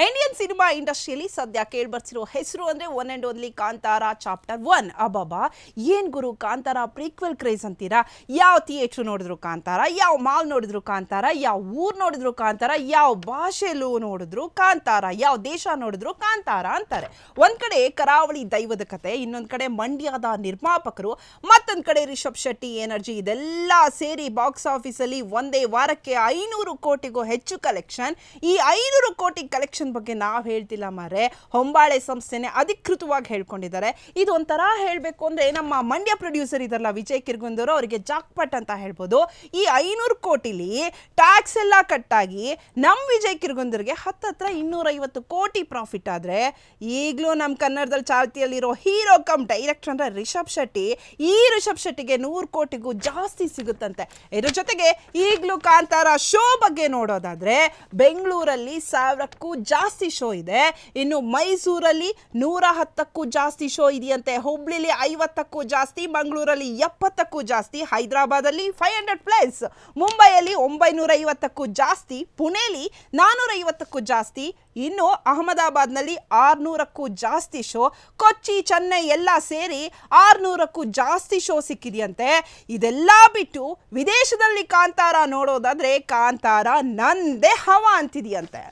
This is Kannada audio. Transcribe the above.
ಇಂಡಿಯನ್ ಸಿನಿಮಾ ಇಂಡಸ್ಟ್ರಿಯಲ್ಲಿ ಸದ್ಯ ಕೇಳ್ಬರ್ತಿರೋ ಹೆಸರು ಅಂದ್ರೆ one and only Kantara chapter 1. ಅಬ್ಬಬ್ಬಾ, ಏನ್ ಗುರು ಕಾಂತಾರ ಪ್ರೀಕ್ವೆಲ್ ಕ್ರೇಜ್ ಅಂತೀರಾ? ಯಾವ ಥಿಯೇಟ್ರ್ ನೋಡಿದ್ರು ಕಾಂತಾರ, ಯಾವ ಮಾಲ್ ನೋಡಿದ್ರು ಕಾಂತಾರ, ಯಾವ ಊರ್ ನೋಡಿದ್ರು ಕಾಂತಾರ, ಯಾವ ಭಾಷೆಲೂ ನೋಡಿದ್ರು ಕಾಂತಾರ, ಯಾವ ದೇಶ ನೋಡಿದ್ರು ಕಾಂತಾರ ಅಂತಾರೆ. ಒಂದ್ ಕಡೆ ಕರಾವಳಿ ದೈವದ ಕತೆ, ಇನ್ನೊಂದ್ ಕಡೆ ಮಂಡ್ಯದ ನಿರ್ಮಾಪಕರು, ಮತ್ತೊಂದ್ ಕಡೆ ರಿಷಬ್ ಶೆಟ್ಟಿ ಎನರ್ಜಿ, ಇದೆಲ್ಲ ಸೇರಿ ಬಾಕ್ಸ್ ಆಫೀಸ್ ಅಲ್ಲಿ ಒಂದೇ ವಾರಕ್ಕೆ 500 ಕೋಟಿಗೂ ಹೆಚ್ಚು ಕಲೆಕ್ಷನ್. ಈ 500 ಕೋಟಿ ಕಲೆಕ್ಷನ್ ಬಗ್ಗೆ ನಾವು ಹೇಳ್ತಿಲ್ಲ ಮಾರೆ, ಹೊಂಬಾಳೆ ಸಂಸ್ಥೆನೆ ಅಧಿಕೃತವಾಗಿ ಹೇಳ್ಕೊಂಡಿದ್ದಾರೆ. ಇದು ಒಂಥರ ಹೇಳ್ಬೇಕು ಅಂದ್ರೆ ನಮ್ಮ ಮಂಡ್ಯ ಪ್ರೊಡ್ಯೂಸರ್ ಇದಲ್ಲ ವಿಜಯ್ ಕಿರ್ಗುಂದೂರು, ಅವರಿಗೆ ಜಾಕ್ಪಟ್ ಅಂತ ಹೇಳ್ಬೋದು. ಈ 500 ಕೋಟಿಲಿ ಟ್ಯಾಕ್ಸ್ ಎಲ್ಲ ಕಟ್ಟಾಗಿ ನಮ್ ವಿಜಯ್ ಕಿರ್ಗುಂದೂರ್ಗೆ ಹತ್ತತ್ರ 250 ಕೋಟಿ ಪ್ರಾಫಿಟ್ ಆದ್ರೆ, ಈಗಲೂ ನಮ್ಮ ಕನ್ನಡದಲ್ಲಿ ಚಾಲ್ತಿಯಲ್ಲಿರೋ ಹೀರೋ ಕಮ್ ಡೈರೆಕ್ಟರ್ ಅಂದ್ರೆ ರಿಷಬ್ ಶೆಟ್ಟಿ, ಈ ರಿಷಬ್ ಶೆಟ್ಟಿಗೆ 100 ಕೋಟಿಗೂ ಜಾಸ್ತಿ ಸಿಗುತ್ತಂತೆ. ಇದ್ರ ಜೊತೆಗೆ ಈಗಲೂ ಕಾಂತಾರ ಶೋ ಬಗ್ಗೆ ನೋಡೋದಾದ್ರೆ ಬೆಂಗಳೂರಲ್ಲಿ 1000ಕ್ಕೂ ಜಾಸ್ತಿ ಶೋ ಇದೆ, ಇನ್ನು ಮೈಸೂರಲ್ಲಿ 110ಕ್ಕೂ ಜಾಸ್ತಿ ಶೋ ಇದೆಯಂತೆ, ಹುಬ್ಳಿಲಿ 50ಕ್ಕೂ ಜಾಸ್ತಿ, ಮಂಗಳೂರಲ್ಲಿ 70ಕ್ಕೂ ಜಾಸ್ತಿ, ಹೈದರಾಬಾದಲ್ಲಿ 500+, ಮುಂಬೈಯಲ್ಲಿ 950ಕ್ಕೂ ಜಾಸ್ತಿ, ಪುಣೆಲಿ 450ಕ್ಕೂ ಜಾಸ್ತಿ, ಇನ್ನು ಅಹಮದಾಬಾದ್ನಲ್ಲಿ 600ಕ್ಕೂ ಜಾಸ್ತಿ ಶೋ, ಕೊಚ್ಚಿ ಚೆನ್ನೈ ಎಲ್ಲ ಸೇರಿ 600ಕ್ಕೂ ಜಾಸ್ತಿ ಶೋ ಸಿಕ್ಕಿದೆಯಂತೆ. ಇದೆಲ್ಲ ಬಿಟ್ಟು ವಿದೇಶದಲ್ಲಿ ಕಾಂತಾರ ನೋಡೋದಾದ್ರೆ ಕಾಂತಾರ ನಂದೇ ಹವಾ ಅಂತಿದೆಯಂತೆ.